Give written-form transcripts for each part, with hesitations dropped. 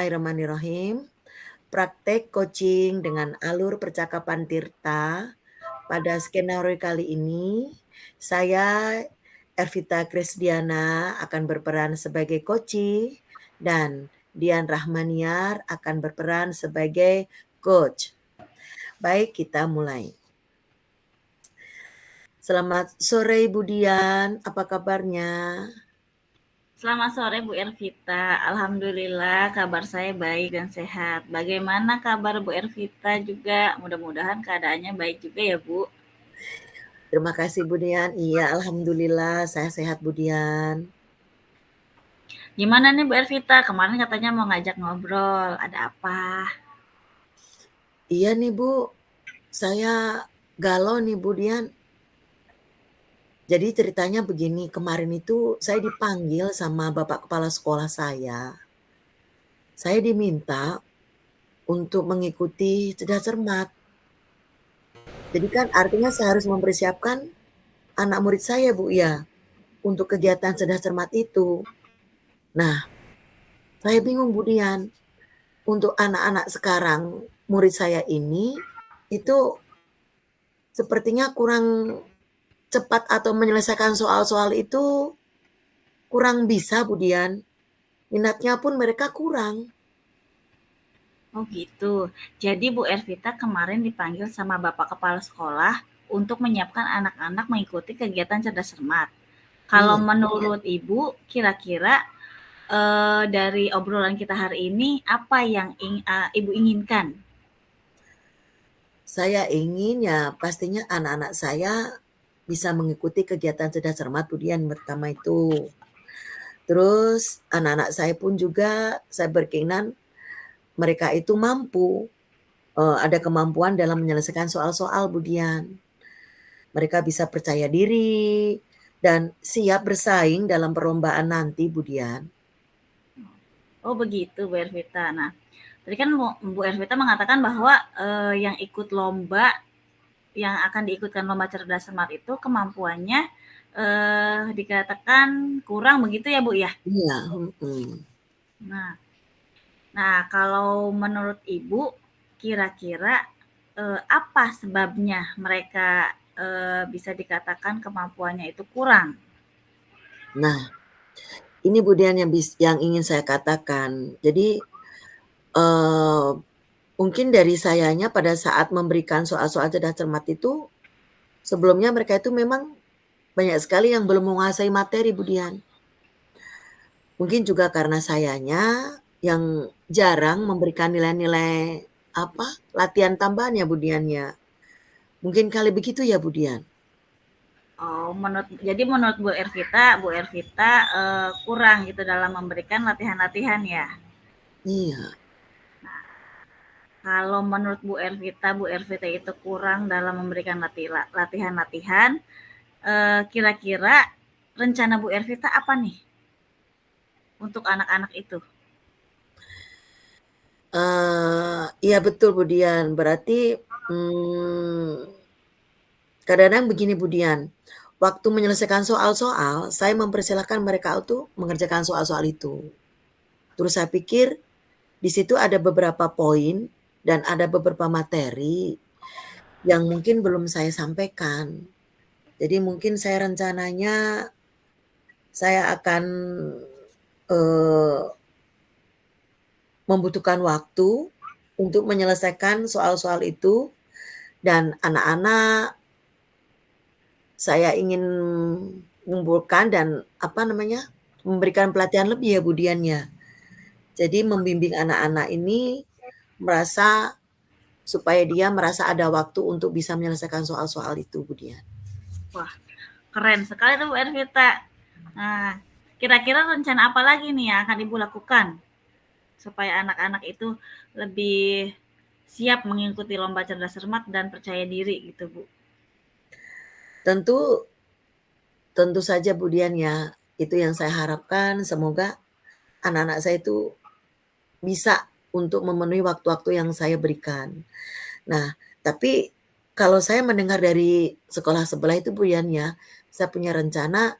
Bismillahirrahmanirrahim. Praktek coaching dengan alur percakapan Tirta. Pada skenario kali ini, saya Ervita Krisdiana akan berperan sebagai coach dan Dian Rahmaniar akan berperan sebagai coach. Baik, kita mulai. Selamat sore Bu Dian, apa kabarnya? Selamat sore Bu Ervita, alhamdulillah kabar saya baik dan sehat. Bagaimana kabar Bu Ervita juga? Mudah-mudahan keadaannya baik juga ya Bu. Terima kasih Bu Dian. Iya, alhamdulillah saya sehat Bu Dian. Gimana nih Bu Ervita? Kemarin katanya mau ngajak ngobrol, ada apa? Iya nih Bu, saya galau nih Bu Dian. Jadi ceritanya begini, kemarin itu saya dipanggil sama Bapak Kepala Sekolah saya. Saya diminta untuk mengikuti cerdas cermat. Jadi kan artinya saya harus mempersiapkan anak murid saya Bu ya, untuk kegiatan cerdas cermat itu. Nah, saya bingung Bu Dian, untuk anak-anak sekarang, murid saya ini, itu sepertinya kurang cepat atau menyelesaikan soal-soal itu kurang bisa Bu Dian. Minatnya pun mereka kurang. Oh gitu. Jadi Bu Ervita kemarin dipanggil sama Bapak Kepala Sekolah untuk menyiapkan anak-anak mengikuti kegiatan cerdas cermat. Kalau Iya, menurut Ibu, kira-kira dari obrolan kita hari ini apa yang Ibu inginkan? saya ingin ya pastinya anak-anak saya bisa mengikuti kegiatan cerdas cermat Bu Dian pertama itu. Terus anak-anak saya pun juga saya berkeinginan mereka itu mampu, ada kemampuan dalam menyelesaikan soal-soal Bu Dian. Mereka bisa percaya diri dan siap bersaing dalam perlombaan nanti Bu Dian. Oh begitu Bu Ervita. Nah, tadi kan Bu Ervita mengatakan bahwa yang ikut lomba, yang akan diikutkan lomba cerdas cermat itu kemampuannya dikatakan kurang begitu ya Bu ya? Iya, mhm. Nah, nah kalau menurut Ibu, kira-kira apa sebabnya mereka bisa dikatakan kemampuannya itu kurang? Nah, ini Bu Dian yang ingin saya katakan. Jadi, eee, mungkin dari sayanya pada saat memberikan soal-soal cerdas cermat itu, sebelumnya mereka itu memang banyak sekali yang belum menguasai materi Bu Dian. Mungkin juga karena sayanya yang jarang memberikan nilai-nilai, apa, latihan tambahan ya Bu Dian ya. Mungkin kali begitu ya Bu Dian? Oh, jadi menurut Bu Ervita kurang gitu dalam memberikan latihan-latihan ya. Iya. Kalau menurut Bu Ervita itu kurang dalam memberikan latihan-latihan. Kira-kira rencana Bu Ervita apa nih untuk anak-anak itu? Iya betul Bu Dian. Berarti, mmm, kadang-kadang begini Bu Dian, waktu menyelesaikan soal-soal, saya mempersilahkan mereka untuk mengerjakan soal-soal itu. Terus saya pikir di situ ada beberapa poin dan ada beberapa materi yang mungkin belum saya sampaikan. Jadi mungkin saya rencananya saya akan, eee, membutuhkan waktu untuk menyelesaikan soal-soal itu dan anak-anak saya ingin mengumpulkan dan, apa namanya, memberikan pelatihan lebih ya Bu Dian ya. Jadi membimbing anak-anak ini merasa supaya dia merasa ada waktu untuk bisa menyelesaikan soal-soal itu Bu Dian. Wah, keren sekali tuh Bu Ervita. Nah, kira-kira rencana apa lagi nih yang akan Ibu lakukan supaya anak-anak itu lebih siap mengikuti lomba cerdas cermat dan percaya diri gitu Bu? Tentu tentu saja Bu Dian ya, itu yang saya harapkan semoga anak-anak saya itu bisa untuk memenuhi waktu-waktu yang saya berikan. Nah, tapi kalau saya mendengar dari sekolah sebelah itu Bu Yan ya, saya punya rencana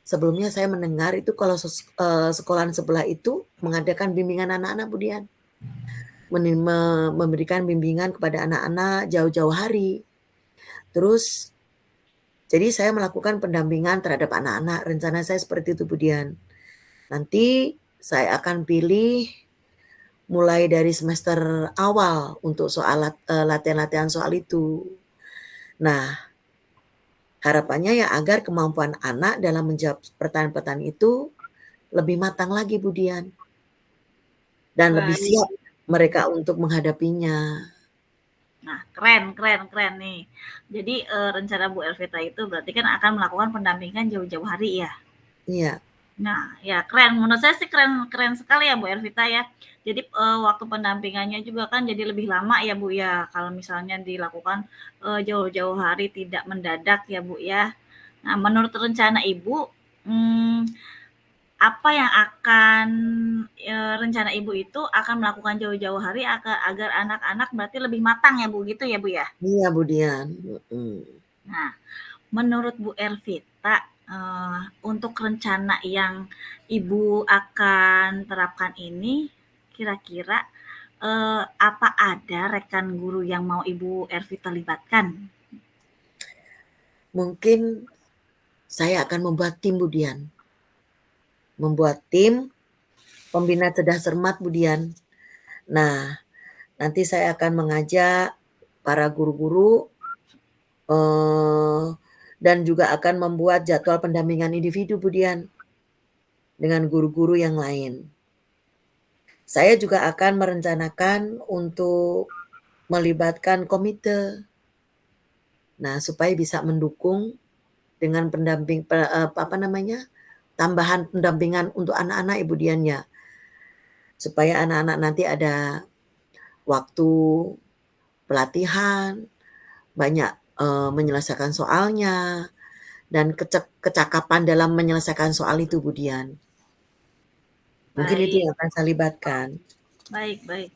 sebelumnya saya mendengar itu kalau sekolahan sebelah itu mengadakan bimbingan anak-anak Bu Dian. Memberikan bimbingan kepada anak-anak jauh-jauh hari. Terus jadi saya melakukan pendampingan terhadap anak-anak, rencana saya seperti itu Bu Dian. Nanti saya akan pilih mulai dari semester awal untuk soal latihan-latihan soal itu. Nah, harapannya ya agar kemampuan anak dalam menjawab pertanyaan-pertanyaan itu lebih matang lagi Bu Dian. Dan lebih Baik. siap mereka untuk menghadapinya. Nah, keren keren keren nih. Jadi, rencana Bu Elvita itu berarti kan akan melakukan pendampingan jauh-jauh hari ya? Iya. Nah, ya keren. Menurut saya sih keren keren sekali ya Bu Elvita ya. Jadi, waktu pendampingannya juga kan jadi lebih lama ya Bu ya, kalau misalnya dilakukan, jauh-jauh hari tidak mendadak ya Bu ya. Nah, menurut rencana Ibu, apa yang akan rencana Ibu itu akan melakukan jauh-jauh hari agar anak-anak berarti lebih matang ya Bu, gitu ya Bu ya? Iya Bu Dian. Nah, menurut Bu Elvita, untuk rencana yang Ibu akan terapkan ini, kira-kira apa ada rekan guru yang mau Ibu Elvita libatkan? Mungkin saya akan membuat tim Bu Dian. Membuat tim pembina cerdas cermat Bu Dian. Nah, nanti saya akan mengajak para guru-guru dan juga akan membuat jadwal pendampingan individu Bu Dian dengan guru-guru yang lain. Saya juga akan merencanakan untuk melibatkan komite. Nah, supaya bisa mendukung dengan pendamping tambahan pendampingan untuk anak-anak Ibu Dian ya. Supaya anak-anak nanti ada waktu pelatihan, banyak menyelesaikan soalnya, dan kecakapan dalam menyelesaikan soal itu Bu Dian. Mungkin itu Baik, yang akan saya libatkan. baik, baik.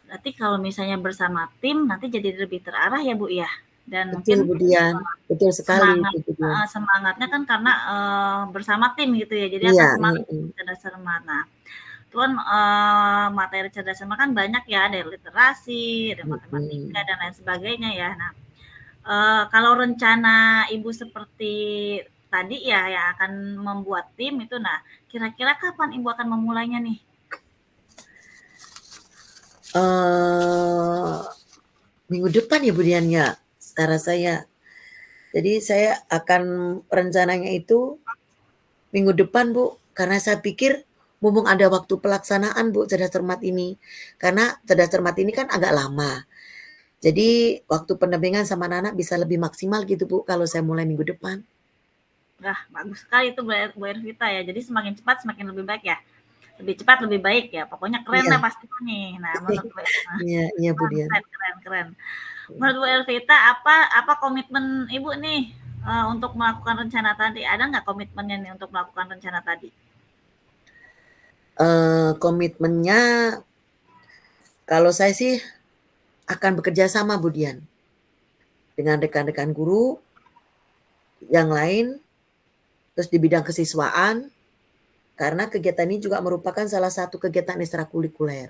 Berarti kalau misalnya bersama tim nanti jadi lebih terarah ya Bu ya? Dan Betul mungkin Bu Dian, betul sekali semangat itu Bu Dian. semangatnya kan karena, bersama tim gitu ya, jadi akan Iya, semangat cerdas cermat. Nah, itu kan, materi cerdas cermat kan banyak ya, ada literasi, ada matematika, dan lain sebagainya ya. Nah, kalau rencana Ibu seperti tadi ya, yang akan membuat tim itu, nah kira-kira kapan Ibu akan memulainya nih? Minggu depan ya Bu Dian ya, secara saya. Jadi saya akan rencananya itu minggu depan Bu, karena saya pikir mumpung ada waktu pelaksanaan Bu cerdas cermat ini. Karena cerdas cermat ini kan agak lama. Jadi waktu pendampingan sama anak-anak bisa lebih maksimal gitu Bu kalau saya mulai minggu depan. Wah, bagus sekali itu Bu Ervita ya. Jadi semakin cepat semakin lebih baik ya. Lebih cepat lebih baik ya. Pokoknya keren Iya. lah pastinya nih. Nah, menurut Bu Iya, iya Bu Dian. keren keren keren. Menurut Bu Elvita apa komitmen Ibu nih untuk melakukan rencana tadi? Ada nggak komitmennya nih untuk melakukan rencana tadi? Komitmennya kalau saya sih akan bekerja sama Bu Dian dengan rekan-rekan guru yang lain, terus di bidang kesiswaan, karena kegiatan ini juga merupakan salah satu kegiatan ekstrakurikuler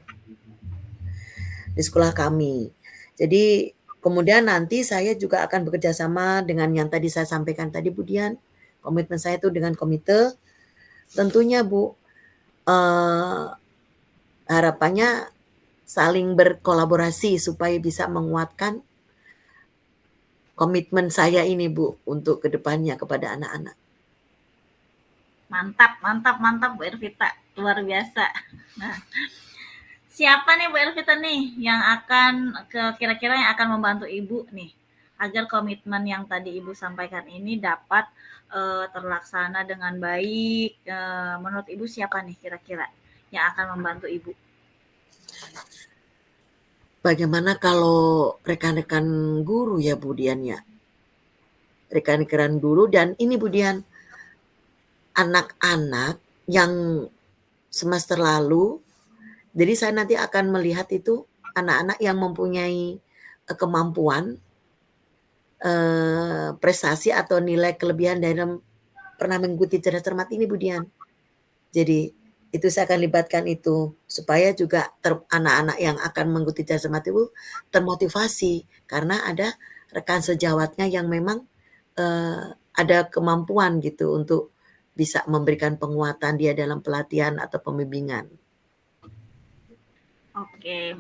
di sekolah kami. Jadi kemudian nanti saya juga akan bekerja sama dengan yang tadi saya sampaikan tadi Bu Dian, komitmen saya itu dengan komite, tentunya Bu, harapannya saling berkolaborasi supaya bisa menguatkan komitmen saya ini Bu, untuk kedepannya kepada anak-anak. Mantap, mantap, mantap Bu Elvita. Luar biasa. Nah, siapa nih Bu Elvita nih yang akan kira-kira yang akan membantu Ibu nih agar komitmen yang tadi Ibu sampaikan ini dapat terlaksana dengan baik. Menurut Ibu siapa nih kira-kira yang akan membantu Ibu? Bagaimana kalau rekan-rekan guru ya Bu Dian ya? Rekan-rekan guru dan ini Bu Dian, anak-anak yang semester lalu, jadi saya nanti akan melihat itu anak-anak yang mempunyai kemampuan, prestasi atau nilai kelebihan dalam pernah mengikuti cerdas cermat ini Bu Dian. Jadi itu saya akan libatkan itu supaya juga anak-anak yang akan mengikuti cerdas cermat itu termotivasi karena ada rekan sejawatnya yang memang ada kemampuan gitu untuk bisa memberikan penguatan dia dalam pelatihan atau pembimbingan. Oke,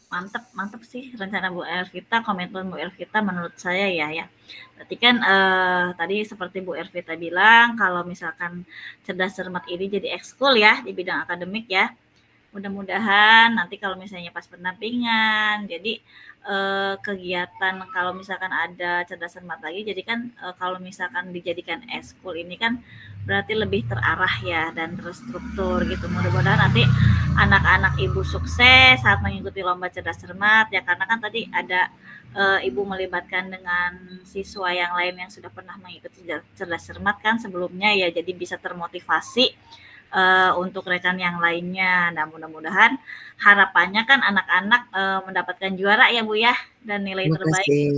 mantap sih rencana Bu Elvita, komitmen Bu Elvita menurut saya ya. Berarti kan tadi seperti Bu Elvita bilang kalau misalkan cerdas cermat ini jadi ekskul ya di bidang akademik ya. Mudah-mudahan nanti kalau misalnya pas pendampingan, jadi kegiatan kalau misalkan ada cerdas cermat lagi, jadi kan kalau misalkan dijadikan ekskul ini kan berarti lebih terarah ya dan terstruktur gitu. Mudah-mudahan nanti anak-anak ibu sukses saat mengikuti lomba cerdas cermat ya, karena kan tadi ada ibu melibatkan dengan siswa yang lain yang sudah pernah mengikuti cerdas cermat kan sebelumnya ya, jadi bisa termotivasi untuk rekan yang lainnya. Nah, mudah-mudahan harapannya kan anak-anak mendapatkan juara ya Bu ya, dan nilai Terima terbaik. kasih.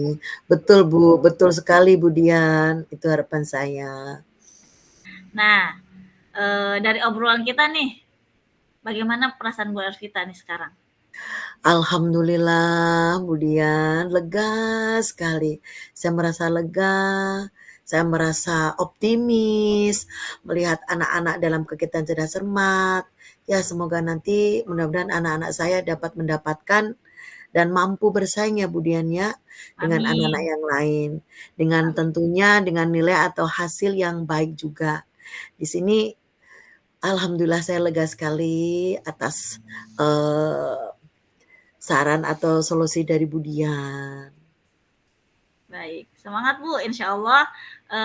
Betul Bu, betul sekali Bu Dian. Itu harapan saya. Nah, dari obrolan kita nih, bagaimana perasaan Bu Elvita nih sekarang? Alhamdulillah Bu Dian, lega sekali. Saya merasa lega, saya merasa optimis melihat anak-anak dalam kegiatan cerdas cermat. Ya semoga nanti mudah-mudahan anak-anak saya dapat mendapatkan dan mampu bersaing ya Bu Dian ya dengan anak-anak Amin. yang lain. Dengan Amin. tentunya dengan nilai atau hasil yang baik juga. Di sini alhamdulillah saya lega sekali atas saran atau solusi dari Bu Dian. Baik, semangat Bu. Insya Allah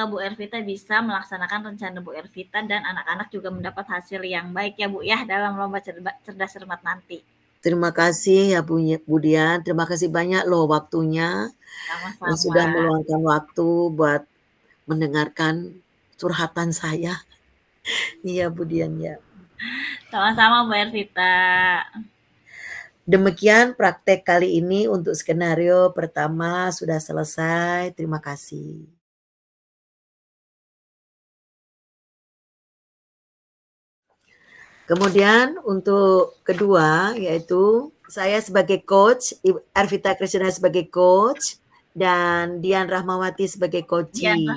Bu Elvita bisa melaksanakan rencana Bu Elvita dan anak-anak juga mendapat hasil yang baik ya Bu ya dalam lomba cerdas cermat nanti. Terima kasih ya Bu Dian, terima kasih banyak loh waktunya yang Sama-sama. sudah meluangkan waktu buat mendengarkan curhatan saya. Iya Bu Dian ya. Sama-sama Bu Elvita. Demikian praktek kali ini untuk skenario pertama sudah selesai. Terima kasih. Kemudian untuk kedua yaitu saya sebagai coach, Arvita Kristina sebagai coach, dan Dian Rahmawati sebagai coachee.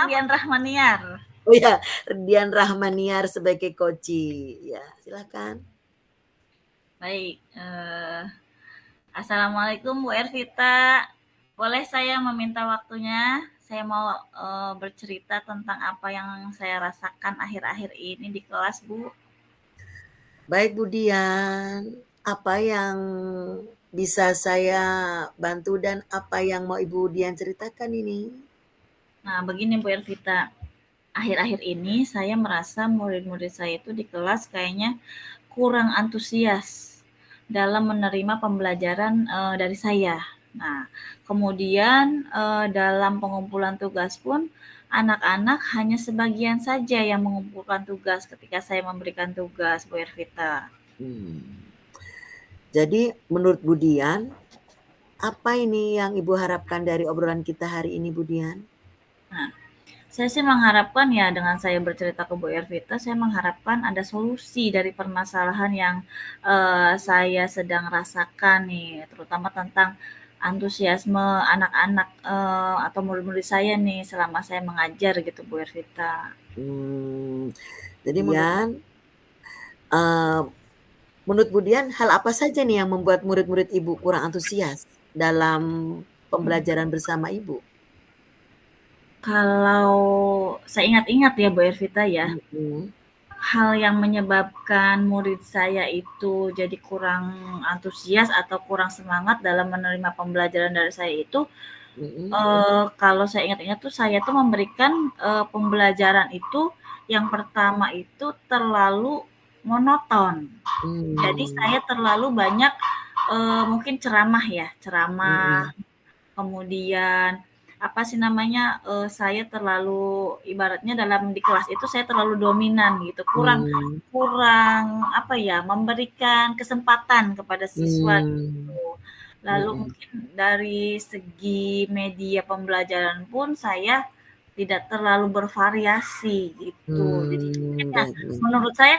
Dian Rahmaniar. Oh ya, Dian Rahmaniar sebagai coachee. Ya, silakan. Baik. Assalamualaikum Bu Ervita. Boleh saya meminta waktunya? Saya mau bercerita tentang apa yang saya rasakan akhir-akhir ini di kelas, Bu. Baik Bu Dian, apa yang bisa saya bantu dan apa yang mau Ibu Dian ceritakan ini? Nah, begini Bu Ervita. Akhir-akhir ini saya merasa murid-murid saya itu di kelas kayaknya kurang antusias dalam menerima pembelajaran dari saya. Nah, kemudian dalam pengumpulan tugas pun anak-anak hanya sebagian saja yang mengumpulkan tugas ketika saya memberikan tugas, Bu Ervita. Jadi menurut Bu Dian, apa ini yang Ibu harapkan dari obrolan kita hari ini Bu Dian? Nah, saya sih mengharapkan ya dengan saya bercerita ke Bu Ervita, saya mengharapkan ada solusi dari permasalahan yang saya sedang rasakan nih, terutama tentang antusiasme anak-anak atau murid-murid saya nih selama saya mengajar gitu Bu Ervita. Jadi menurut Bu Dian, hal apa saja nih yang membuat murid-murid Ibu kurang antusias dalam pembelajaran bersama Ibu? Kalau saya ingat-ingat ya Bu Ervita ya, Mhm. hal yang menyebabkan murid saya itu jadi kurang antusias atau kurang semangat dalam menerima pembelajaran dari saya itu, kalau saya ingat-ingat tuh saya tuh memberikan pembelajaran itu yang pertama itu terlalu monoton. Jadi saya terlalu banyak mungkin ceramah ya, ceramah, kemudian apa sih namanya, saya terlalu ibaratnya dalam di kelas itu saya terlalu dominan gitu, kurang kurang apa ya, memberikan kesempatan kepada siswa gitu. Lalu mungkin dari segi media pembelajaran pun saya tidak terlalu bervariasi gitu. Jadi kayaknya Baik baik.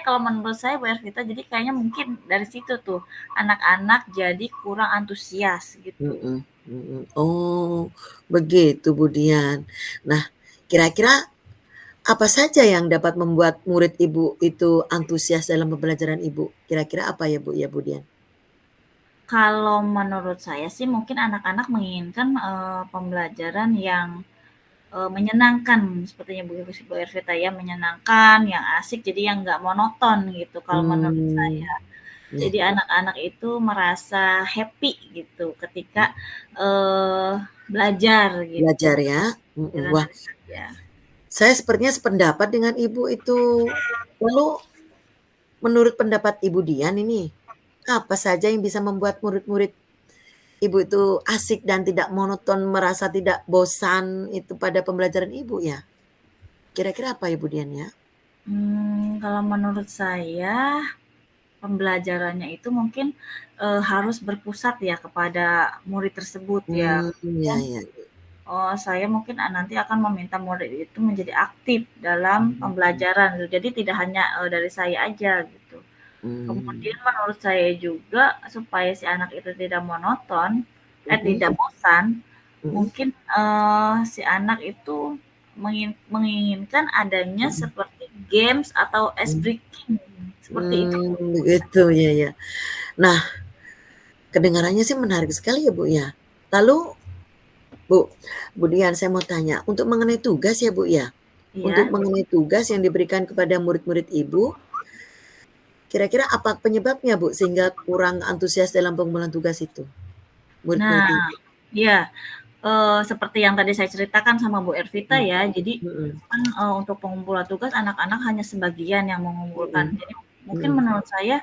kalau menurut saya Bu Ervita, jadi kayaknya mungkin dari situ tuh anak-anak jadi kurang antusias gitu. Mhm mhm. Oh, begitu Bu Dian. Nah, kira-kira apa saja yang dapat membuat murid Ibu itu antusias dalam pembelajaran Ibu? Kira-kira apa ya Bu Dian? Kalau menurut saya sih mungkin anak-anak menginginkan, pembelajaran yang, menyenangkan sepertinya Bu Ervita ya, menyenangkan, yang asik, jadi yang nggak monoton gitu kalau menurut Mmm, saya. ya, Jadi anak-anak itu merasa happy gitu ketika, eee, belajar gitu, belajar ya? Mhm. pelajaran Wah, dari saya. saya sepertinya sependapat dengan Ibu itu. Lalu menurut pendapat Ibu Dian ini, apa saja yang bisa membuat murid-murid Ibu itu asik dan tidak monoton, merasa tidak bosan itu pada pembelajaran Ibu ya? Kira-kira apa Ibu Dian ya? Kalau menurut saya pembelajarannya itu mungkin, harus berpusat ya kepada murid tersebut ya. Ya Kemudian, ya. saya mungkin, nanti akan meminta murid itu menjadi aktif dalam Mmm, pembelajaran gitu. Jadi tidak hanya, dari saya aja gitu. mmm, Kemudian menurut saya juga supaya si anak itu tidak monoton, mhm tidak bosan, mhm mungkin, si anak itu menginginkan adanya mhm seperti games atau ice mhm. breaking, seperti itu. Begitu, ya ya. Nah, kedengarannya sih menarik sekali ya, Bu, ya. Lalu, Bu Dian saya mau tanya, untuk mengenai tugas ya, Bu, ya, untuk Iya. mengenai tugas yang diberikan kepada murid-murid Ibu, kira-kira apa penyebabnya, Bu, sehingga kurang antusias dalam pengumpulan tugas itu, Nah, murid-murid Ibu? iya, seperti yang tadi saya ceritakan sama Bu Ervita Mhm ya, jadi mhm kan, untuk pengumpulan tugas anak-anak hanya sebagian yang mengumpulkan. mhm Jadi mungkin mhm menurut saya,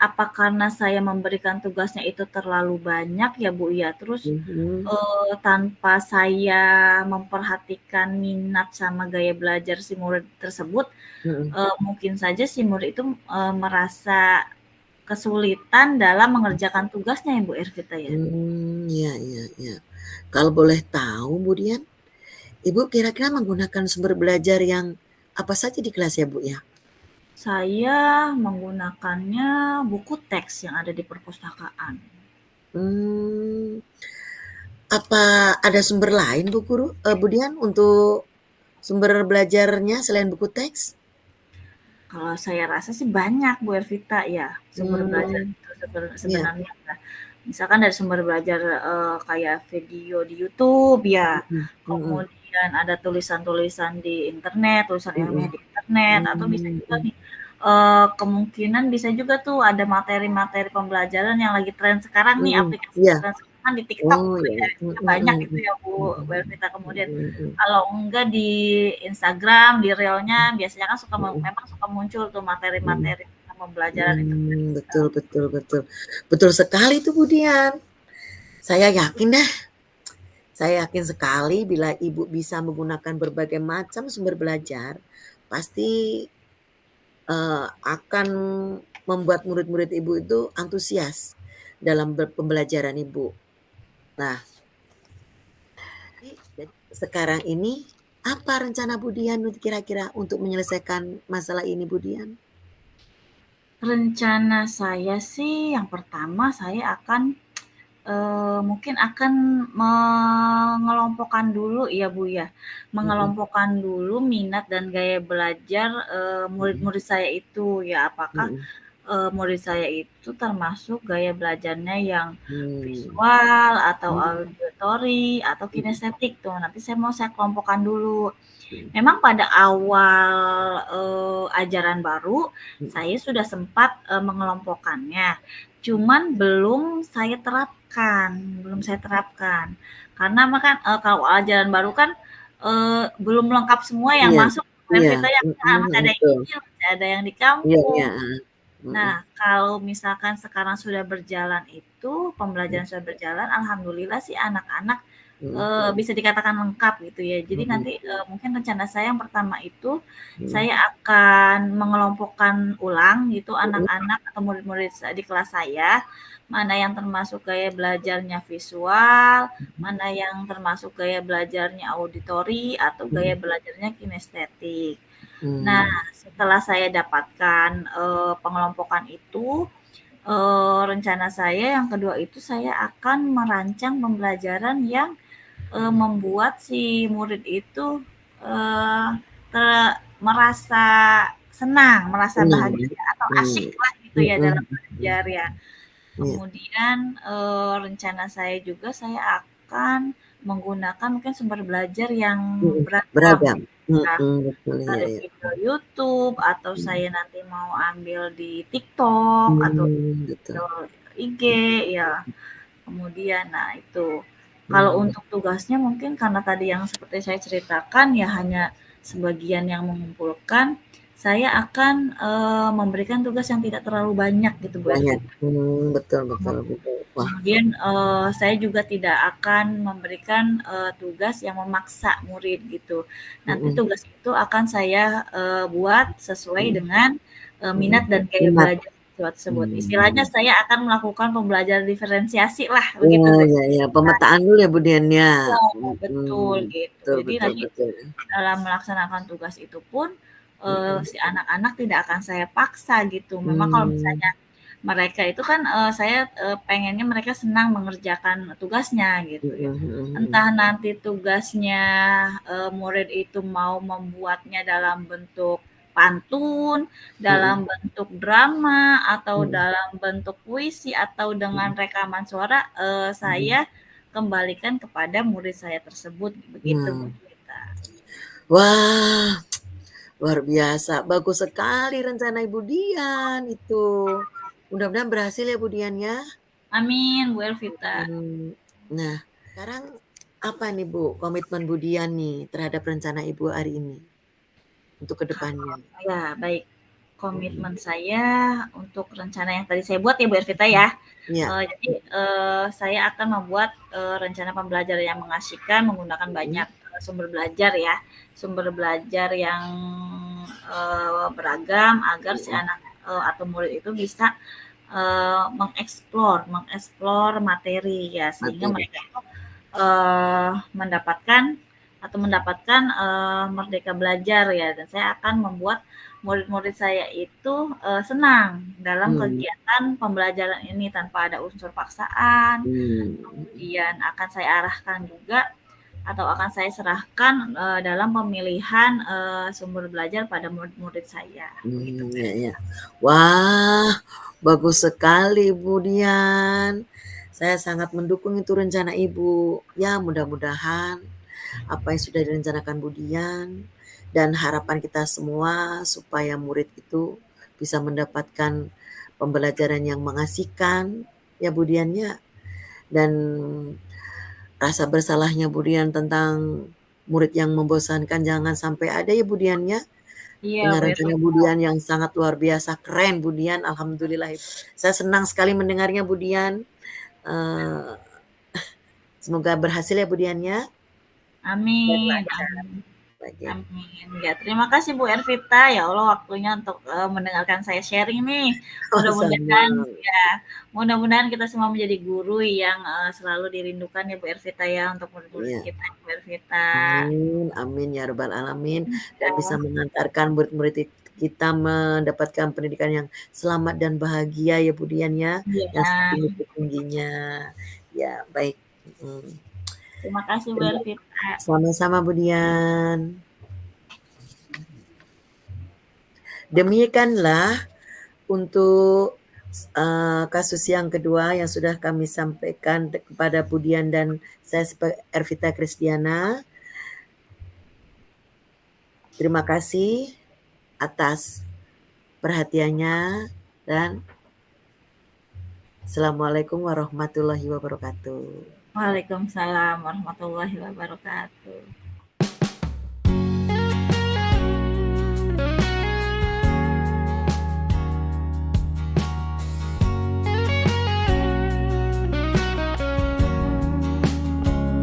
apa karena saya memberikan tugasnya itu terlalu banyak ya, Bu, ya, terus, mhm tanpa saya memperhatikan minat sama gaya belajar si murid tersebut, mhm. mungkin saja si murid itu, merasa kesulitan dalam mengerjakan tugasnya ya, Bu Ervita ya? Iya iya iya. Kalau boleh tahu, Bu Dian, Ibu kira-kira menggunakan sumber belajar yang apa saja di kelas ya, Bu, ya? Saya menggunakannya buku teks yang ada di perpustakaan. Mmm, apa ada sumber lain Bu Guru Bu Dian untuk sumber belajarnya selain buku teks? Kalau saya rasa sih banyak Bu Ervita ya, sumber belajar Mmm, itu iya, sebenarnya ya. Misalkan dari sumber belajar, kayak video di YouTube ya, mhm mhm kemudian ada tulisan-tulisan di internet, tulisan ilmiah mhm, di internet, atau bisa juga mhm nih, kemungkinan bisa juga tuh ada materi-materi pembelajaran yang lagi tren sekarang nih, mhm, aplikasi iya. tren sekarang di TikTok Oh, tuh iya ya, iya, itu mhm banyak itu mhm ya Bu mhm Ervita. Kemudian mhm mhm kalau enggak di Instagram, di Reel-nya biasanya kan mhm memang suka muncul tuh mhm, materi-materi tentang pembelajaran itu tadi. betul betul betul. Betul sekali itu Bu Dian. Saya yakin deh, saya yakin sekali bila Ibu bisa menggunakan berbagai macam sumber belajar, pasti akan membuat murid-murid Ibu itu antusias dalam pembelajaran Ibu. Nah, jadi sekarang ini apa rencana Bu Dian kira-kira untuk menyelesaikan masalah ini Bu Dian? Rencana saya sih yang pertama saya akan, mungkin akan mengelompokkan dulu ya, Bu, ya, Mhm mengelompokkan dulu minat dan gaya belajar, mhm murid-murid saya itu ya. Apakah mhm. murid saya itu termasuk gaya belajarnya yang Mmm, visual atau mmm, auditory atau mhm kinestetik tuh, nanti saya kelompokkan dulu. mhm Memang pada awal, ajaran baru, mhm saya sudah sempat, mengelompokkannya, cuman belum saya terapkan. Karena kan, kalau ajaran baru kan, belum lengkap semua yang iya masuk, iya, kita yang mhm masih mhm, ada yang betul. nyicil, masih ada yang di Iya iya, kampung. heeh, mhm Nah, kalau misalkan sekarang sudah berjalan itu, mhm pembelajaran sudah berjalan, alhamdulillah sih anak-anak, Mhm. bisa dikatakan lengkap gitu ya. Jadi Mhm. nanti, mungkin rencana saya yang pertama itu, Mhm. saya akan mengelompokkan ulang gitu Mhm. anak-anak atau murid-murid di kelas saya, mana yang termasuk gaya belajarnya visual, Mhm. mana yang termasuk gaya belajarnya auditori, atau gaya Mhm. belajarnya kinestetik. Nah, Mmm. setelah saya dapatkan, pengelompokan itu, rencana saya yang kedua itu saya akan merancang pembelajaran yang, membuat si murid itu, eee, te merasa senang, merasa Senang ya? bahagia atau Mmm. asyiklah gitu ya Mhm dalam mhm. belajar ya. Iya. Kemudian, rencana saya juga saya akan menggunakan mungkin sumber belajar yang Mhm. beragam, Beragam. ya. Mhm, betul, iya Dari iya. video YouTube, atau Mhm. saya nanti mau ambil di TikTok, atau Betul. video IG, Mhm. ya. Kemudian, nah itu. Kalau Mmm. untuk tugasnya mungkin karena tadi yang seperti saya ceritakan ya hanya sebagian yang mengumpulkan, saya akan, memberikan tugas yang tidak terlalu banyak gitu Bu Banyak. Ervita. Betul betul betul. Wah. Kemudian, saya juga tidak akan memberikan, tugas yang memaksa murid gitu. Nanti Mhm. tugas itu akan saya, buat sesuai Mhm. dengan, Mhm. minat dan gaya Minat. belajar siswa tersebut. Istilahnya Mmm. saya akan melakukan pembelajaran diferensiasi lah begitu Oh, Bu. iya iya, pemetaan dulu ya Bu Dian ya? Iya, betul Mhm. gitu. Betul Jadi betul nanti betul. dalam melaksanakan tugas itu pun, Mhm. si anak-anak tidak akan saya paksa gitu. Memang kalau Mmm. misalnya mereka itu kan, saya, pengennya mereka senang mengerjakan tugasnya gitu Mhm ya. mhm mhm. Entah nanti tugasnya, murid itu mau membuatnya dalam bentuk pantun, dalam Mhm. bentuk drama, atau Mhm. dalam bentuk puisi, atau dengan Mhm. rekaman suara, Mhm. saya kembalikan kepada murid saya tersebut, begitu Bu Nah. Gita. Wah, luar biasa, bagus sekali rencana Ibu Dian itu. Mudah-mudahan berhasil ya Bu Dian ya. Amin, Bu Elvita. Mhm. Nah, sekarang apa nih Bu, komitmen Bu Dian nih terhadap rencana Ibu hari ini untuk ke depannya? Ya, baik. Mhm. Komitmen saya untuk rencana yang tadi saya buat ya Bu Elvita ya. Iya. Jadi, saya akan membuat, rencana pembelajaran yang mengasyikan menggunakan Mhm. banyak, sumber belajar ya. Sumber belajar yang, beragam agar si Mhm. anak, atau murid itu bisa, mengeksplor materi ya, sehingga Materi. mereka itu, mendapatkan, merdeka belajar ya, dan saya akan membuat murid-murid saya itu, senang dalam Mmm. kegiatan pembelajaran ini tanpa ada unsur paksaan. Mmm. Kemudian akan saya arahkan juga atau akan saya serahkan, dalam pemilihan, sumber belajar pada murid-murid saya, begitu, Mmm, Bu iya iya. Elvita. Wah, bagus sekali Bu Dian. Saya sangat mendukung itu rencana Ibu. Ya mudah-mudahan apa yang sudah direncanakan Bu Dian dan harapan kita semua supaya murid itu bisa mendapatkan pembelajaran yang mengasihkan, ya Bu Dian ya. Dan rasa bersalahnya Bu Dian tentang murid yang membosankan jangan sampai ada ya Bu Dian ya. Iya, Dengan Bu rencana Bu Elvita. Dian yang sangat luar biasa keren Bu Dian, alhamdulillah. Saya senang sekali mendengarnya Bu Dian, eee, semoga berhasil ya Bu Dian ya, dan Amin lancar amin pagi. amin. Ya, terima kasih Bu Ervita, ya Allah waktunya untuk, mendengarkan saya sharing nih. Sama-sama. Mudah-mudahan ya, mudah-mudahan kita semua menjadi guru yang, selalu dirindukan ya Bu Ervita ya, untuk murid-murid Iya. kita ya Bu Ervita. Amin amin ya rabbal alamin, dan bisa Iya. mengantarkan murid-murid kita mendapatkan pendidikan yang selamat dan bahagia ya Bu Dian ya, yang Iya. setinggi-tingginya. Ya baik, Terima kasih Bu terima Ervita. sama-sama Bu Dian. Demikianlah untuk, kasus yang kedua yang sudah kami sampaikan kepada Bu Dian dan saya Ervita Krisdiana. Terima kasih atas perhatiannya dan assalamualaikum warahmatullahi wabarakatuh. Waalaikumsalam warahmatullahi wabarakatuh.